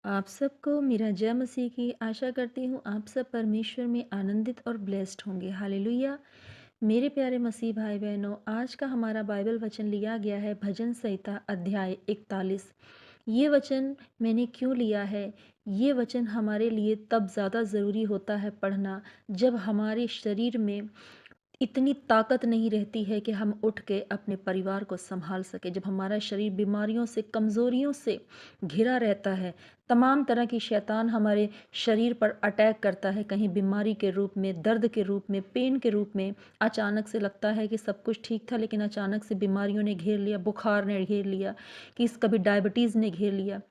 आप सबको मेरा जय मसीह की आशा करती हूँ। आप सब परमेश्वर में आनंदित और ब्लेस्ड होंगे। हालेलुया। मेरे प्यारे मसीह भाई बहनों, आज का हमारा बाइबल वचन लिया गया है भजन संहिता अध्याय 41। ये वचन मैंने क्यों लिया है? ये वचन हमारे लिए तब ज़्यादा ज़रूरी होता है पढ़ना, जब हमारे शरीर में इतनी ताकत नहीं रहती है कि हम उठ के अपने परिवार को संभाल सके। जब हमारा शरीर बीमारियों से, कमज़ोरियों से घिरा रहता है, तमाम तरह की शैतान हमारे शरीर पर अटैक करता है, कहीं बीमारी के रूप में, दर्द के रूप में, पेन के रूप में। अचानक से लगता है कि सब कुछ ठीक था, लेकिन अचानक से बीमारियों ने घेर लिया, बुखार ने घेर लिया, कभी डायबिटीज़ ने घेर लिया।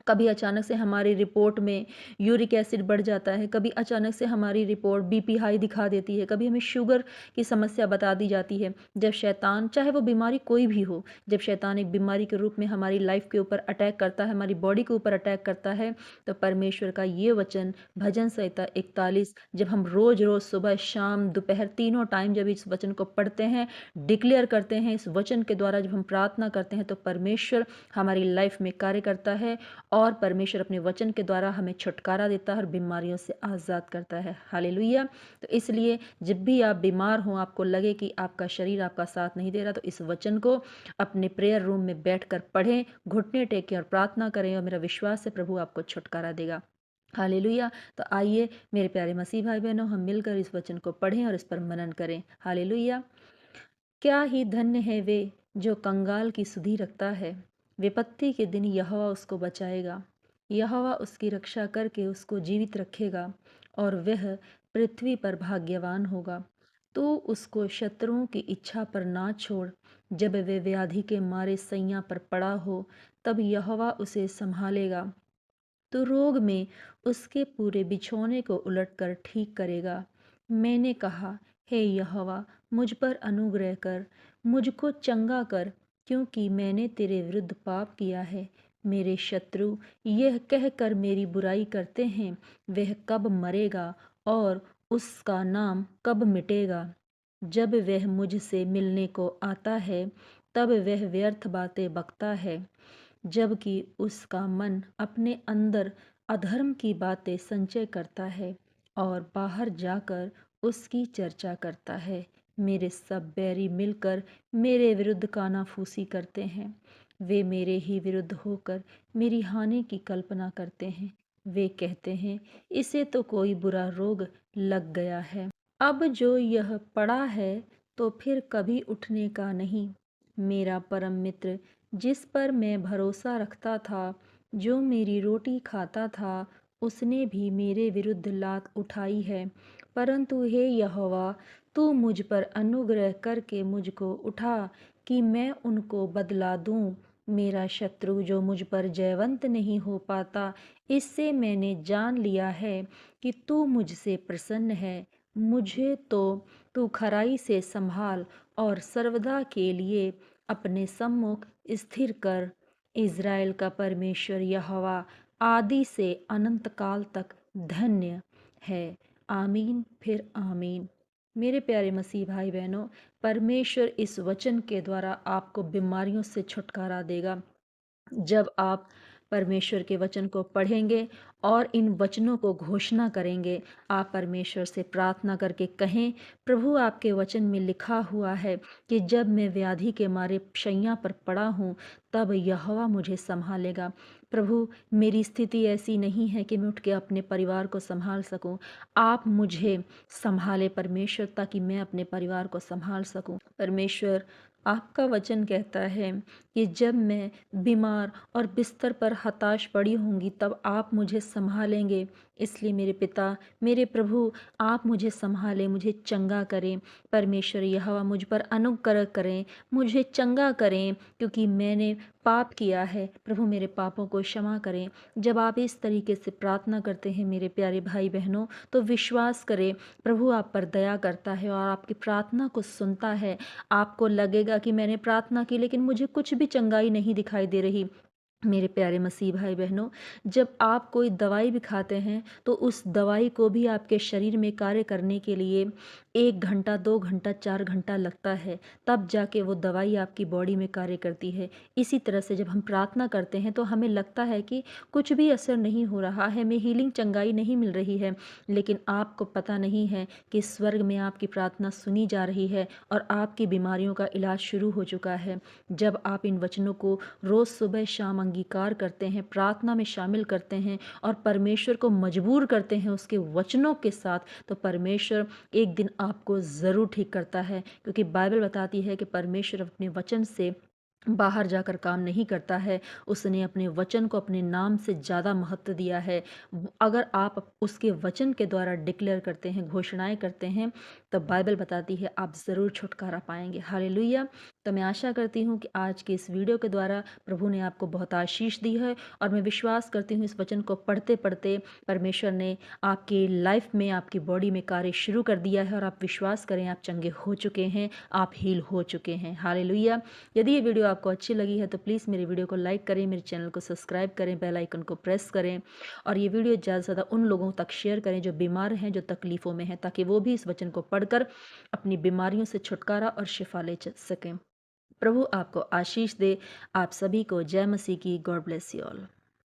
कभी अचानक से हमारी रिपोर्ट में यूरिक एसिड बढ़ जाता है, कभी अचानक से हमारी रिपोर्ट बीपी हाई दिखा देती है, कभी हमें शुगर की समस्या बता दी जाती है। जब शैतान, चाहे वो बीमारी कोई भी हो, जब शैतान एक बीमारी के रूप में हमारी लाइफ के ऊपर अटैक करता है, हमारी बॉडी के ऊपर अटैक करता है, तो परमेश्वर का ये वचन भजन संहिता 41, जब हम रोज़ रोज़ सुबह शाम दोपहर तीनों टाइम जब इस वचन को पढ़ते हैं, डिक्लेयर करते हैं, इस वचन के द्वारा जब हम प्रार्थना करते हैं, तो परमेश्वर हमारी लाइफ में कार्य करता है और परमेश्वर अपने वचन के द्वारा हमें छुटकारा देता है और बीमारियों से आज़ाद करता है। हालेलुया। तो इसलिए जब भी आप बीमार हों, आपको लगे कि आपका शरीर आपका साथ नहीं दे रहा, तो इस वचन को अपने प्रेयर रूम में बैठकर पढ़ें, घुटने टेकें और प्रार्थना करें, और मेरा विश्वास है प्रभु आपको छुटकारा देगा। हालेलुया। तो आइए मेरे प्यारे मसीह भाई बहनों, हम मिलकर इस वचन को पढ़ें और इस पर मनन करें। हालेलुया। क्या ही धन्य है वे जो कंगाल की सुधि रखता है। विपत्ति के दिन यहोवा उसको बचाएगा। यहोवा उसकी रक्षा करके उसको जीवित रखेगा और वह पृथ्वी पर भाग्यवान होगा। तू उसको शत्रुओं की इच्छा पर ना छोड़। जब वे व्याधि के मारे सैया पर पड़ा हो, तब यहोवा उसे संभालेगा। तो रोग में उसके पूरे बिछौने को उलटकर ठीक करेगा। मैंने कहा, हे यहोवा, मुझ पर अनुग्रह कर, मुझको चंगा कर, क्योंकि मैंने तेरे विरुद्ध पाप किया है। मेरे शत्रु यह कहकर मेरी बुराई करते हैं, वह कब मरेगा और उसका नाम कब मिटेगा। जब वह मुझसे मिलने को आता है, तब वह व्यर्थ बातें बकता है, जबकि उसका मन अपने अंदर अधर्म की बातें संचय करता है और बाहर जाकर उसकी चर्चा करता है। मेरे सब बैरी मिलकर मेरे विरुद्ध कानाफूसी करते हैं। वे मेरे ही विरुद्ध होकर मेरी हानि की कल्पना करते हैं। वे कहते हैं, इसे तो कोई बुरा रोग लग गया है। अब जो यह पड़ा है, तो फिर कभी उठने का नहीं। मेरा परम मित्र, जिस पर मैं भरोसा रखता था, जो मेरी रोटी खाता था, उसने भी मेरे विरुद्ध लात उठाई है। परंतु हे यहोवा, तू मुझ पर अनुग्रह करके मुझको उठा, कि मैं उनको बदला दूं। मेरा शत्रु जो मुझ पर जयवंत नहीं हो पाता, इससे मैंने जान लिया है कि तू मुझसे प्रसन्न है। मुझे तो तू खराई से संभाल और सर्वदा के लिए अपने सम्मुख स्थिर कर। इज़राइल का परमेश्वर यहोवा आदि से अनंत काल तक धन्य है। आमीन फिर आमीन। मेरे प्यारे मसीह भाई बहनों, परमेश्वर इस वचन के द्वारा आपको बीमारियों से छुटकारा देगा। जब आप परमेश्वर के वचन को पढ़ेंगे और इन वचनों को घोषणा करेंगे, आप परमेश्वर से प्रार्थना करके कहें, प्रभु आपके वचन में लिखा हुआ है कि जब मैं व्याधि के मारे शैया पर पड़ा हूँ, तब यहोवा मुझे संभालेगा। प्रभु, मेरी स्थिति ऐसी नहीं है कि मैं उठ के अपने परिवार को संभाल सकूं। आप मुझे संभाले परमेश्वर, ताकि मैं अपने परिवार को संभाल सकूं। परमेश्वर, आपका वचन कहता है कि जब मैं बीमार और बिस्तर पर हताश पड़ी होंगी, तब आप मुझे संभालेंगे। इसलिए मेरे पिता, मेरे प्रभु, आप मुझे संभालें, मुझे चंगा करें। परमेश्वर यहोवा मुझ पर अनुग्रह करें, मुझे चंगा करें, क्योंकि मैंने पाप किया है। प्रभु, मेरे पापों को क्षमा करें। जब आप इस तरीके से प्रार्थना करते हैं मेरे प्यारे भाई बहनों, तो विश्वास करें, प्रभु आप पर दया करता है और आपकी प्रार्थना को सुनता है। आपको लगेगा कि मैंने प्रार्थना की, लेकिन मुझे कुछ भी चंगाई नहीं दिखाई दे रही, मेरे प्यारे मसीह भाई बहनों, जब आप कोई दवाई भी खाते हैं तो उस दवाई को भी आपके शरीर में कार्य करने के लिए 1 घंटा, 2 घंटा, 4 घंटा लगता है, तब जाके वो दवाई आपकी बॉडी में कार्य करती है। इसी तरह से जब हम प्रार्थना करते हैं तो हमें लगता है कि कुछ भी असर नहीं हो रहा है, हमें हीलिंग, चंगाई नहीं मिल रही है, लेकिन आपको पता नहीं है कि स्वर्ग में आपकी प्रार्थना सुनी जा रही है और आपकी बीमारियों का इलाज शुरू हो चुका है। जब आप इन वचनों को रोज़ सुबह शाम अंगीकार करते हैं, प्रार्थना में शामिल करते हैं और परमेश्वर को मजबूर करते हैं उसके वचनों के साथ, तो परमेश्वर एक दिन आपको ज़रूर ठीक करता है, क्योंकि बाइबल बताती है कि परमेश्वर अपने वचन से बाहर जाकर काम नहीं करता है। उसने अपने वचन को अपने नाम से ज़्यादा महत्व दिया है। अगर आप उसके वचन के द्वारा डिक्लेयर करते हैं, घोषणाएं करते हैं, तो बाइबल बताती है आप ज़रूर छुटकारा पाएंगे। हालेलुया। तो मैं आशा करती हूँ कि आज के इस वीडियो के द्वारा प्रभु ने आपको बहुत आशीष दी है, और मैं विश्वास करती हूँ इस वचन को पढ़ते पढ़ते परमेश्वर ने आपकी लाइफ में, आपकी बॉडी में कार्य शुरू कर दिया है, और आप विश्वास करें आप चंगे हो चुके हैं, आप हील हो चुके हैं। हालेलुया। यदि ये वीडियो आपको अच्छी लगी है तो प्लीज़ मेरे वीडियो को लाइक करें, मेरे चैनल को सब्सक्राइब करें, बेल आइकन को प्रेस करें, और ये वीडियो ज़्यादा से ज़्यादा उन लोगों तक शेयर करें जो बीमार हैं, जो तकलीफ़ों में हैं, ताकि वो भी इस वचन को पढ़कर अपनी बीमारियों से छुटकारा और शिफा ले सकें। प्रभु आपको आशीष दे। आप सभी को जय मसीह की। God bless you all.